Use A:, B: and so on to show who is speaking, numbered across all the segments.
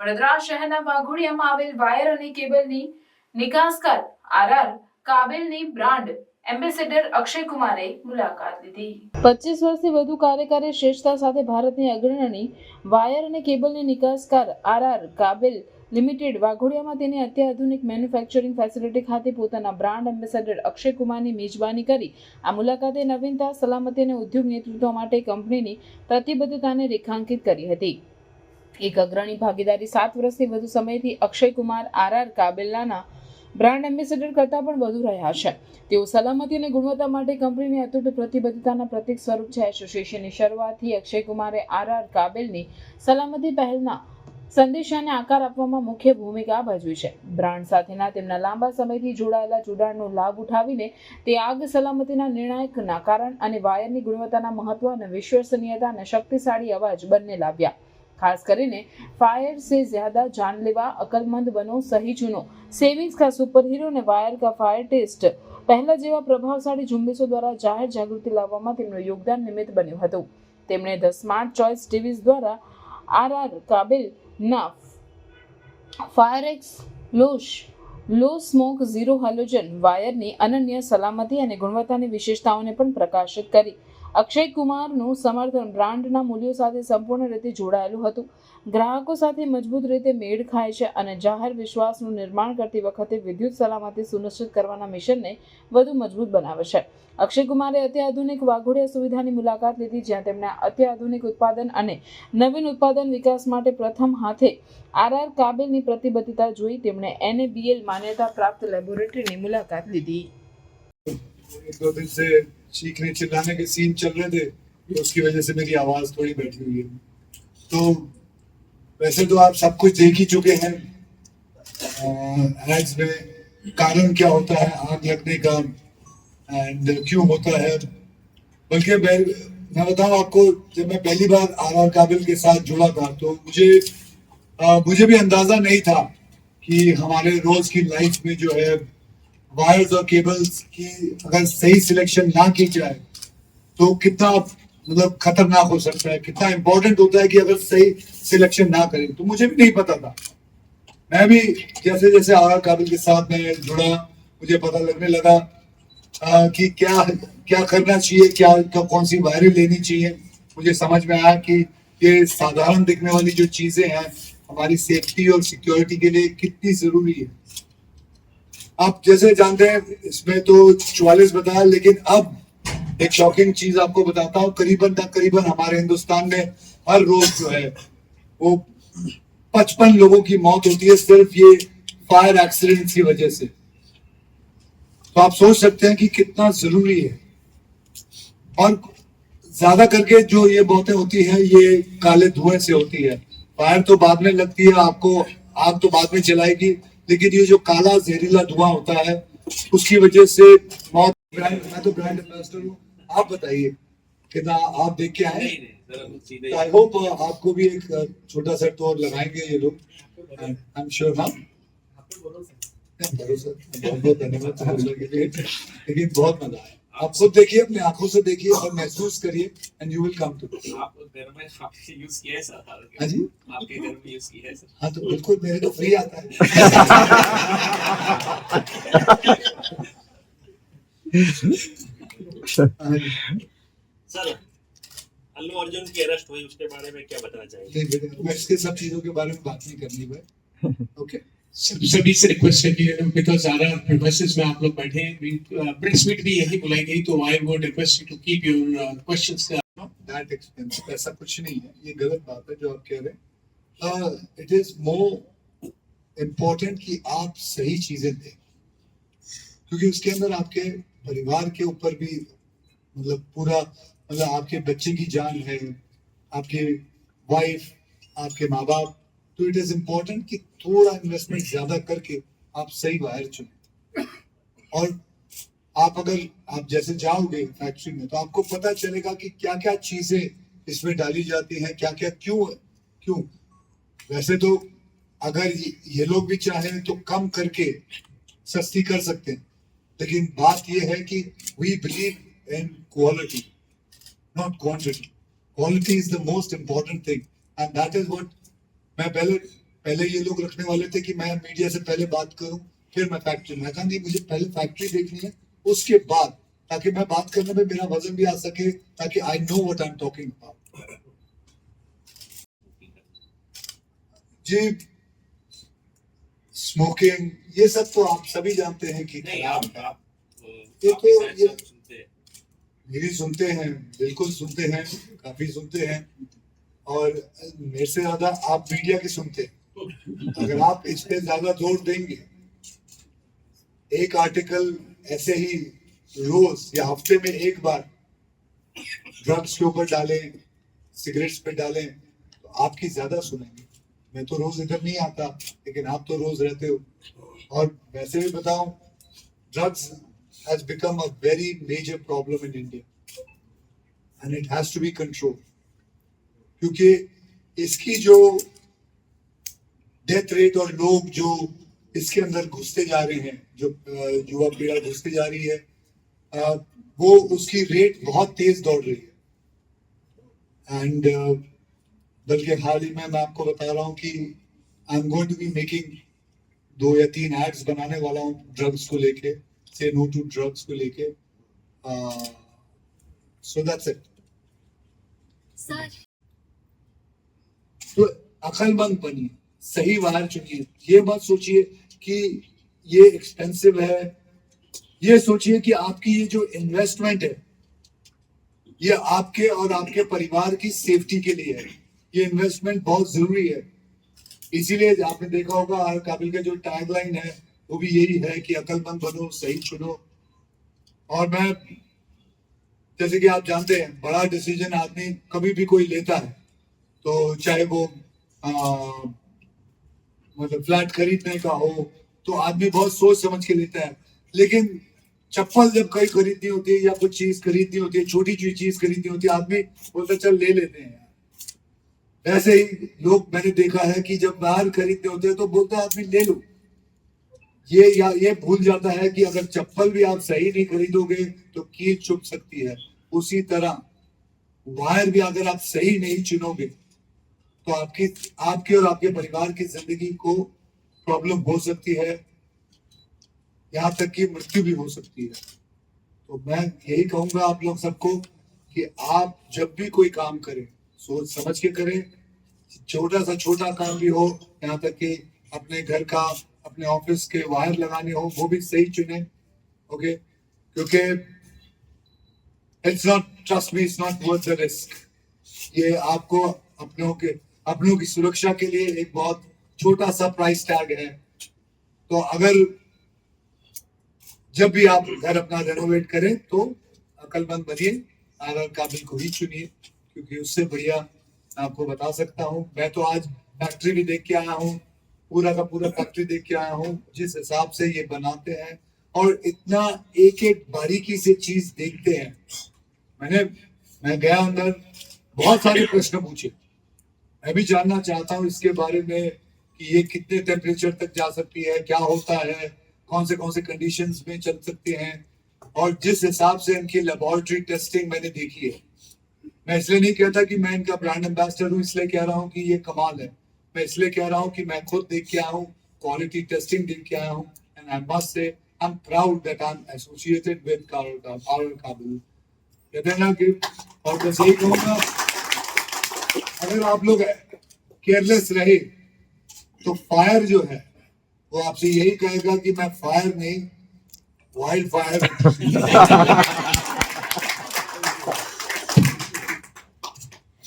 A: વડોદરા શહેરના વાઘોડિયામાં આવેલ વાયર અને કેબલની નિકાસકાર આરઆર કાબેલની બ્રાન્ડ એમ્બેસેડર અક્ષય કુમારે મુલાકાત લીધી. 25 વર્ષથી વધુ કાર્યકારી શ્રેષ્ઠતા સાથે ભારતની અગ્રણી વાયર અને કેબલની નિકાસકાર આરઆર કાબેલ લિમિટેડ વાઘોડિયામાં તેની અત્યાધુનિક મેન્યુફેક્ચરિંગ ફેસિલિટી ખાતે પોતાના બ્રાન્ડ એમ્બેસેડર અક્ષય કુમારની મેજબાની કરી આ મુલાકાતે નવીનતા, સલામતી અને ઉદ્યોગ નેતૃત્વ માટે કંપનીની પ્રતિબદ્ધતાને રેખાંકિત કરી હતી. એક અગ્રણી ભાગીદારી 7 વર્ષથી વધુ સમયથી અક્ષય કુમાર આરઆર કાબેલના બ્રાન્ડ એમ્બેસેડર કરતાં પણ વધુ રહ્યા છે. તેઓ સલામતી અને ગુણવત્તા માટે કંપનીની અતૂટ પ્રતિબદ્ધતાના પ્રતીક સ્વરૂપ છે. એસોસિએશનની શરૂઆતથી અક્ષય કુમારે આરઆર કાબેલની સલામતી પહેલના સંદેશાને આકાર આપવામાં મુખ્ય ભૂમિકા ભજવી છે. બ્રાન્ડ સાથેના તેમના લાંબા સમયથી જોડાયેલા જોડાણનો લાભ ઉઠાવીને તે આગ સલામતીના નિર્ણાયકના કારણ અને વાયરની ગુણવત્તાના મહત્વ અને વિશ્વસનીયતા અને શક્તિશાળી અવાજ બંને લાવ્યા. खास કરીને फायर से ज्यादा जानलेवा, अकलमंद बनो, सही चुनो, सेविंग्स का सुपर हीरो ने वायर का फायर टेस्ट પહેલા જેવા પ્રભાવશાળી ઝુંબેશો દ્વારા જાહેર જાગૃતિ લાવવામાં તેમનું યોગદાન નિમિત્ત બન્યું હતું. તેમણે ધ સ્માર્ટ ચોઇસ ટીવીઝ દ્વારા આરઆર કાબેલના ફાયરેક્સ લો સ્મોક ઝીરો હેલોજન વાયરની અનન્ય સલામતી અને ગુણવત્તાની વિશેષતાઓને પણ પ્રકાશિત કરી. અક્ષય કુમારનું સમર્થન બ્રાન્ડના મૂલ્યો સાથે સંપૂર્ણ રીતે જોડાયેલું હતું, ગ્રાહકો સાથે મજબૂત રીતે મેળ ખાય છે અને જાહેર વિશ્વાસનું નિર્માણ કરતી વખતે વિદ્યુત સલામતી સુનિશ્ચિત કરવાના મિશનને વધુ મજબૂત બનાવે છે. અક્ષય કુમારે અત્યાધુનિક વાઘોડિયા સુવિધાની મુલાકાત લીધી, જ્યાં તેમણે અત્યાધુનિક ઉત્પાદન અને નવીન ઉત્પાદન વિકાસ માટે પ્રથમ હાથે આરઆર કાબેલની પ્રતિબદ્ધતા જોઈ. તેમણે NABL માન્યતા પ્રાપ્ત લેબોરેટરીની મુલાકાત લીધી.
B: चीखने चिल्लाने के सीन चल रहे थे, तो उसकी वजह से मेरी आवाज थोड़ी बैठी हुई है. तो वैसे तो आप सब कुछ देख ही चुके हैं एड्स में, कारण क्या होता है आग लगने का एंड क्यों होता है. बल्कि मैं बताऊं आपको, जब मैं पहली बार आरआर काबिल के साथ जुड़ा था तो मुझे भी अंदाजा नहीं था कि हमारे रोज की लाइफ में जो है वायर्स और केबल्स की अगर सही सिलेक्शन ना की जाए तो कितना मतलब खतरनाक हो सकता है, कितना इंपॉर्टेंट होता है कि अगर सही सिलेक्शन ना करें. तो मुझे भी नहीं पता था. मैं भी जैसे जैसे आरआर काबिल के साथ मैं जुड़ा, मुझे पता लगने लगा कि क्या करना चाहिए, क्या कौन सी वायरें लेनी चाहिए. मुझे समझ में आया कि ये साधारण दिखने वाली जो चीजें हैं हमारी सेफ्टी और सिक्योरिटी के लिए कितनी जरूरी है. आप जैसे जानते हैं इसमें तो 44 बताया, लेकिन अब एक शॉकिंग चीज आपको बताता हूँ. करीबन हमारे हिंदुस्तान में हर रोज जो है वो 55 लोगों की मौत होती है सिर्फ ये फायर एक्सीडेंट की वजह से. तो आप सोच सकते हैं कि कितना जरूरी है. और ज्यादा करके जो ये मौतें होती है ये काले धुएं से होती है. फायर तो बाद में लगती है, आपको आग तो बाद में जलाएगी, लेकिन ये जो काला जहरीला धुआं होता है उसकी वजह से मौत. मैं तो ब्रांड एम्बेसडर हूँ, आप बताइए कितना आप देख के आए. आई होप आपको भी एक छोटा सा टूर लगाएंगे ये लोग. I am sure. हाँ, भरोसा, बहुत धन्यवाद. लेकिन बहुत मजा आया. आप खुद देखिए, अपने आंखों से देखिए और महसूस करिए and you will come to.
C: आप घर में आपके यूज किया है सर?
B: हाँ जी,
C: आपके घर में यूज किया है सर?
B: हाँ तो बिल्कुल, मेरे तो फ्री आता है.
C: सर, अल्लू अर्जुन की अरेस्ट हुई, उसके बारे में क्या बताना चाहेंगे?
B: मैं इसके सब चीजों के बारे में बात नहीं करनी है. ओके,
D: सभी से रिक्वेस्ट है कि बिकॉज आरआर प्रीमाइसेस में आप लोग बैठे हैं, प्रेस मीट भी यही बुलाई गई, तो I would request you to keep your questions.
B: That expensive ऐसा कुछ नहीं है. ये गलत बात है जो आप कह रहे हैं. इट इज मोर इम्पोर्टेंट कि आप सही चीजें दें, क्योंकि उसके अंदर आपके परिवार के ऊपर भी मतलब पूरा मतलब आपके बच्चे की जान है, आपके वाइफ, आपके माँ बाप. तो इट इज इम्पोर्टेंट कि थोड़ा इन्वेस्टमेंट ज्यादा करके आप सही वायर चुनें. और आप जैसे जाओगे फैक्ट्री में तो आपको पता चलेगा कि क्या क्या चीजें इसमें डाली जाती हैं, क्या क्या क्यों. वैसे तो अगर ये लोग भी चाहें तो कम करके सस्ती कर सकते हैं, लेकिन बात ये है कि we believe in quality, not quantity. Quality is the most important thing, and that is what मैं पहले ये लोग रखने वाले थे कि मैं मीडिया से पहले बात करूं फिर मैं फैक्ट्री में कहा नहीं, मुझे पहले फैक्ट्री देखनी है उसके बाद, ताकि मैं बात करने में मेरा वजन भी आ सके, ताकि I know what I am talking about. जी, स्मोकिंग ये सब तो आप सभी जानते हैं कि
C: नहीं
B: खराब है।
C: आप
B: ये
C: आपकी
B: तो
C: साइड
B: ये
C: से हम सुनते हैं।
B: मेरी सुनते हैं, बिल्कुल सुनते हैं, काफी सुनते हैं, और मेरे से ज्यादा आप मीडिया की सुनते हैं। अगर आप इस पे ज्यादा जोर देंगे, एक आर्टिकल ऐसे ही रोज या हफ्ते में एक बार ड्रग्स के ऊपर डालें, सिगरेट्स पे डालें, तो आपकी ज्यादा सुनेंगे। मैं तो रोज इधर नहीं आता, लेकिन आप तो रोज रहते हो। और वैसे भी बताऊं, drugs has become a very major problem in India, and it has to be controlled, क्योंकि इसकी जो डेथ रेट और लोग जो इसके अंदर घुसते जा रहे हैं, जो युवा पीढ़ा घुसते जा रही है, वो उसकी रेट बहुत तेज दौड़ रही है। एंड बल्कि हाल ही में मैं आपको बता रहा हूँ कि I am going to be making 2 या 3 एड्स बनाने वाला हूँ ड्रग्स को लेके, से नो टू ड्रग्स को लेके। So that's it.
E: सर,
B: तो अक्लमंद बनिए, सही वायर चुनिए। ये मत सोचिए कि ये एक्सपेंसिव है, ये सोचिए कि आपकी ये जो इन्वेस्टमेंट है, ये आपके और आपके परिवार की सेफ्टी के लिए है। ये इन्वेस्टमेंट बहुत जरूरी है। इसीलिए आपने देखा होगा आर काबिल का जो टैगलाइन है वो भी यही है कि अक्लमंद बनो, सही चुनो। और मैं, जैसे कि आप जानते हैं, बड़ा डिसीजन आदमी कभी भी कोई लेता है, तो चाहे वो मतलब फ्लैट खरीदने का हो, तो आदमी बहुत सोच समझ के लेता है। लेकिन चप्पल जब कहीं खरीदनी होती है या कुछ चीज खरीदनी होती है, छोटी चीज खरीदनी होती है, आदमी बोलता चल ले लेते हैं। वैसे ही लोग, मैंने देखा है कि जब बाहर खरीदते होते हैं तो बोलता है आदमी ले लो। ये भूल जाता है कि अगर चप्पल भी आप सही नहीं खरीदोगे तो कील चुभ सकती है। उसी तरह वायर भी अगर आप सही नहीं चुनोगे तो आपकी और आपके परिवार की जिंदगी को प्रॉब्लम हो सकती है, यहाँ तक कि मृत्यु भी हो सकती है। तो मैं यही कहूंगा आप लोग सबको कि आप जब भी कोई काम करें, सोच समझ के करें। छोटा सा छोटा काम भी हो, यहाँ तक कि अपने घर का, अपने ऑफिस के वायर लगाने हो, वो भी सही चुने। ओके, क्योंकि it's not, trust me, it's not worth the risk. ये आपको अपनों की सुरक्षा के लिए एक बहुत छोटा सा प्राइस टैग है। तो अगर जब भी आप घर अपना रेनोवेट करें तो अक्लमंद बनिए, आर काबिल को ही चुनिए, क्योंकि उससे बढ़िया आपको बता सकता हूँ। मैं तो आज फैक्ट्री भी देख के आया हूँ, पूरा का पूरा फैक्ट्री देख के आया हूँ, जिस हिसाब से ये बनाते हैं और इतना एक एक बारीकी से चीज देखते हैं। मैं गया अंदर, बहुत सारे प्रश्न पूछे। मैं भी जानना चाहता हूँ इसके बारे में कि ये कितने टेम्परेचर तक जा सकती है, क्या होता है, कौन से कंडीशंस में चल सकते हैं। और जिस हिसाब से इनकी लेबोरेटरी टेस्टिंग मैंने देखी है, मैं इसलिए नहीं कहता कि मैं इनका ब्रांड एम्बेसडर हूँ, इसलिए कह रहा हूँ कि ये कमाल है। मैं इसलिए कह रहा हूँ कि मैं खुद देख के आया हूँ, क्वालिटी टेस्टिंग देख के आया हूँ, and I must say I am proud that I am associated with our काबिल। कहते हैं ना कि, और बस यही कहूँगा, अगर आप लोग केयरलेस रहे तो फायर जो है वो आपसे यही कहेगा कि मैं फायर नहीं, वाइल्ड फायर।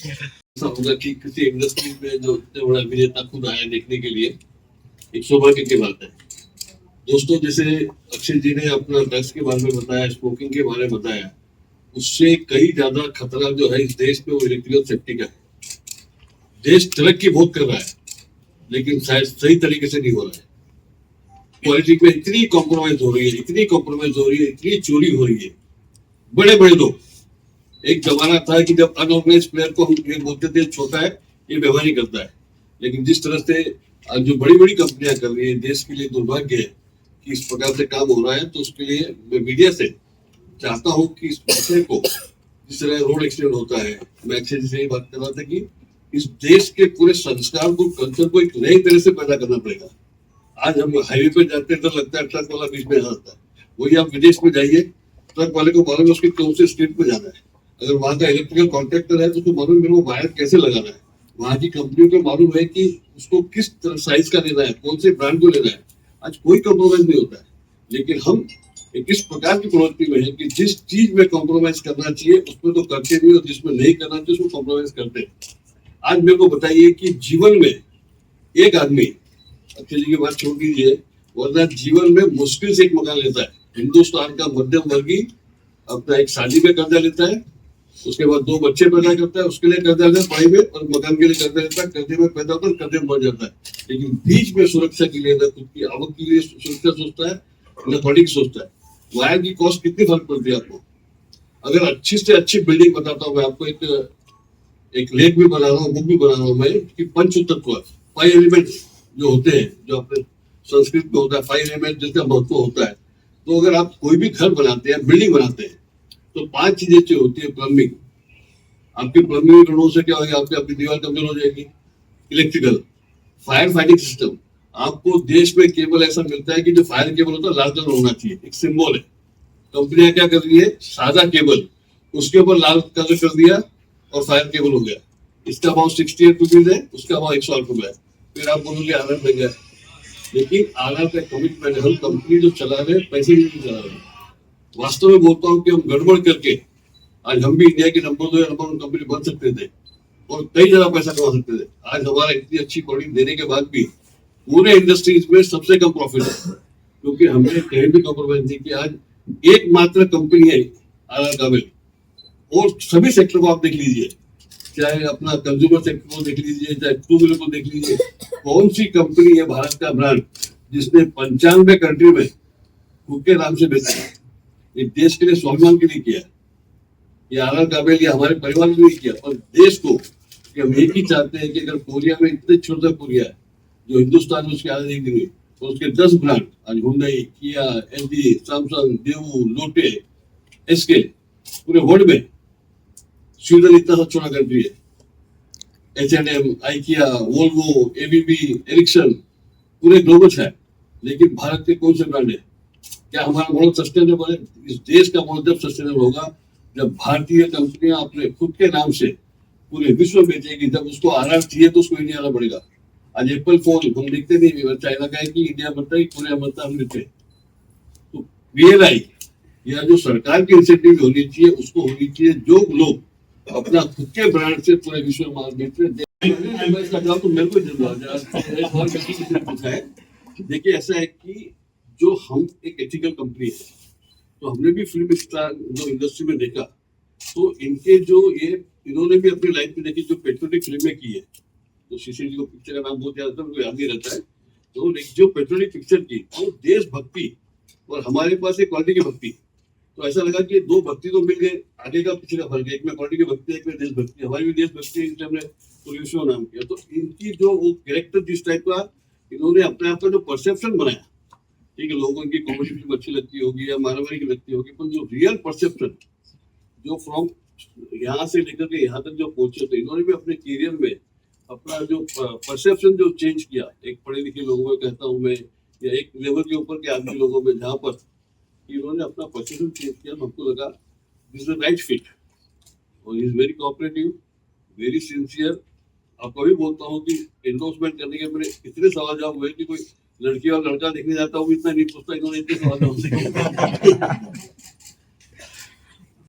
F: ऐसा होगा कि किसी इंडस्ट्री में जो इतने बड़ा अभिनेता खुद आया देखने के लिए, एक सौभाग्य की बात है। दोस्तों, जैसे अक्षय जी ने अपना ड्रग्स के बारे में बताया, स्मोकिंग के बारे में बताया, उससे कई ज्यादा खतरा जो है इस देश में वो इलेक्ट्रिकल सेफ्टी का है। देश तरक्की बहुत कर रहा है, लेकिन शायद सही तरीके से नहीं हो रहा है। क्वालिटी में इतनी कॉम्प्रोमाइज हो रही है, इतनी चोरी हो रही है। बड़े बड़े लोग, एक जमाना था कि जब अनऑर्गेनाइज प्लेयर को हम ये बोलते थे छोटा है, ये व्यवहार ही करता है। लेकिन जिस तरह से जो बड़ी बड़ी कंपनियां कर रही है, देश के लिए दुर्भाग्य है कि इस प्रकार से काम हो रहा है। तो उसके लिए मैं मीडिया से चाहता हूँ कि इस विषय को, जिस तरह रोड एक्सीडेंट होता है, मैं अक्षय जी से यही बात कर रहा था कि इस देश के पूरे संस्कार को, कल्चर को एक नई तरह से पैदा करना पड़ेगा। आज हम हाईवे पे जाते हैं तो लगता है ट्रक वाला बीच में हंसता है, वही आप विदेश में जाइए, ट्रक वाले को मालूम है उसकी कौन से स्ट्रीट पे जाना है, अगर वहाँ का इलेक्ट्रिकल कॉन्ट्रैक्टर है तो उसको मालूम मेरे को वायर कैसे लगाना है, वहाँ की कंपनियों को मालूम है कि उसको किस साइज का लेना है, कौन से ब्रांड को लेना है। आज कोई कॉम्प्रोमाइज नहीं होता है, लेकिन हम एक इस प्रकार की प्रवृत्ति में है कि जिस चीज में कॉम्प्रोमाइज करना चाहिए उसमें तो करते नहीं, और जिसमें नहीं करना चाहिए उसमें कॉम्प्रोमाइज करते हैं। आज मेरे को बताइए कि जीवन में एक आदमी, अक्षय जी की बात छोड़ दीजिए, वरना जीवन में मुश्किल से एक मकान लेता है। हिंदुस्तान का मध्यम वर्गीय अपना एक शादी में कर्जा लेता है, उसके बाद 2 बच्चे पैदा करता है, उसके लिए कर्जा लेता है पढ़ाई में, और मकान के लिए कर्जा लेता है, कर्जे में पैदा होता है, कर्जे में बढ़ जाता है। लेकिन बीच में सुरक्षा के लिए, खुद की आवक के लिए सुरक्षा सोचता है, न फंडिंग सोचता है। वायर की कॉस्ट कितनी फर्क पड़ती है आपको? अगर अच्छी से अच्छी बिल्डिंग बताता हूँ मैं आपको, एक लेख भी बना रहा हूँ, बुक भी बना रहा हूँ मैं, कि पंचतत्व 5 एलिमेंट जो होते हैं, जो अपने संस्कृत में होता है 5 एलिमेंट जिसका महत्व होता है। तो अगर आप कोई भी घर बनाते हैं, बिल्डिंग बनाते हैं, तो 5 चीजें जो होती है। प्लम्बिंग, आपकी प्लम्बिंग रोडों से क्या होगा, आपकी दीवार कमजोर हो जाएगी। इलेक्ट्रिकल, फायर फाइटिंग सिस्टम, आपको देश में केबल ऐसा मिलता है कि जो फायर केबल होता है लाल कलर होना चाहिए, एक सिंबल है। कंपनियां क्या कर रही है, सादा केबल उसके ऊपर लाल कलर कर दिया और फायर केबल हो गया। इसका भाव 68 रुपीज है, उसका भाव 108 रुपए है। फिर आप बोलोगे आधार लग गया, लेकिन आधार का कमिटमेंट, हम कंपनी जो चला रहे हैं पैसे नहीं चला रहे। वास्तव में बोलता हूँ कि हम गड़बड़ करके आज हम भी इंडिया की नंबर 2 या नंबर 1 कंपनी बन सकते थे और कई ज्यादा पैसा कमा सकते थे। आज हमारा इतनी अच्छी प्रोडक्ट देने के बाद भी पूरे इंडस्ट्रीज में सबसे कम प्रॉफिट है, क्योंकि हमने कहीं भी कॉम्प्रोमाइज नहीं किया। आज एकमात्र कंपनी है आधार काबिल, और सभी सेक्टर को आप देख लीजिए, चाहे अपना कंज्यूमर सेक्टर को देख लीजिए, चाहे टू व्हीलर को देख लीजिए, कौन सी कंपनी है भारत का ब्रांड जिसने 95 कंट्री में खुद के नाम से बेचा है? ये देश के लिए स्वाभिमान के लिए किया, ये आधार काबिल ये हमारे परिवार के लिए किया, और देश को कि हम एक ही चाहते हैं कि अगर कोरिया में इतने छोटा कोरिया है जो हिंदुस्तान में उसकी आजादी नहीं हुई, तो उसके 10 ब्रांड आज हुंडई, किया, एलजी, सैमसंग, देवू, लोटे, एसके, पूरे वर्ल्ड में। स्वीडन इतना सा छोटा कंट्री है, H&M, IKEA, Volvo, ABB, Ericsson पूरे ग्लोबल है, लेकिन भारत के कौन से ब्रांड है? क्या हमारा मॉडल सस्टेनेबल है? इस देश का मॉडल जब सस्टेनेबल होगा जब भारतीय कंपनियां अपने खुद के नाम से पूरे विश्व में बेचेगी, जब उसको आधार चाहिए तो उसको इंडिया आना पड़ेगा। आज एप्पल फोन हम देखते नहीं, चाइना का है कि इंडिया बनता है, कोरिया बनता हम लेते। तो PLI या जो सरकार की इंसेंटिव होनी चाहिए उसको होनी चाहिए, जो लोग अपना खुद के ब्रांड से पूरे विश्व में माल बेच रहे हैं। तो मेरे को पूछा है, देखिए ऐसा है कि जो हम एक एथिकल कंपनी है, तो हमने भी फिल्म स्टार जो इंडस्ट्री में देखा, तो इनके जो ये इन्होंने भी अपनी लाइफ में देखी जो पेट्रोलिक फिल्में की है, तो शीशी जी को पिक्चर का नाम बहुत याद था, याद नहीं रहता है, तो जो पेट्रोलिक पिक्चर की वो देशभक्ति और हमारे पास एक क्वालिटी की भक्ति, तो ऐसा लगा कि 2 भक्ति तो मिल गए, आगे का पीछे का फर्क है, एक में क्वालिटी की भक्ति है, एक में देशभक्ति। हमारी भी देशभक्ति है, इसलिए हमने पुलिसों नाम किया। तो इनकी जो वो कैरेक्टर जिस टाइप का इन्होंने अपने आप का जो परसेप्शन बनाया, ठीक है, लोगों की कॉमेडी फिल्म अच्छी लगती होगी या मारामारी की लगती होगी, पर जो रियल परसेप्शन जो फ्रॉम यहाँ से लेकर के यहाँ तक जो पहुंचे, तो इन्होंने भी अपने करियर में अपना जो परसेप्शन जो चेंज किया, एक पढ़े लिखे लोगों में कहता हूँ मैं, या एक लेवल के ऊपर के आदमी लोगों में, जहाँ पर इन्होंने अपना परसेप्शन चेंज किया, तो हमको लगा this is the right fit, और he is very cooperative, very sincere. आपको भी बोलता हूँ कि एंडोर्समेंट करने के मेरे इतने सवाल जवाब हुए कि कोई लड़की और लड़का देखने जाता हूँ इतना नहीं पूछता, इन्होंने इतने सवाल जवाब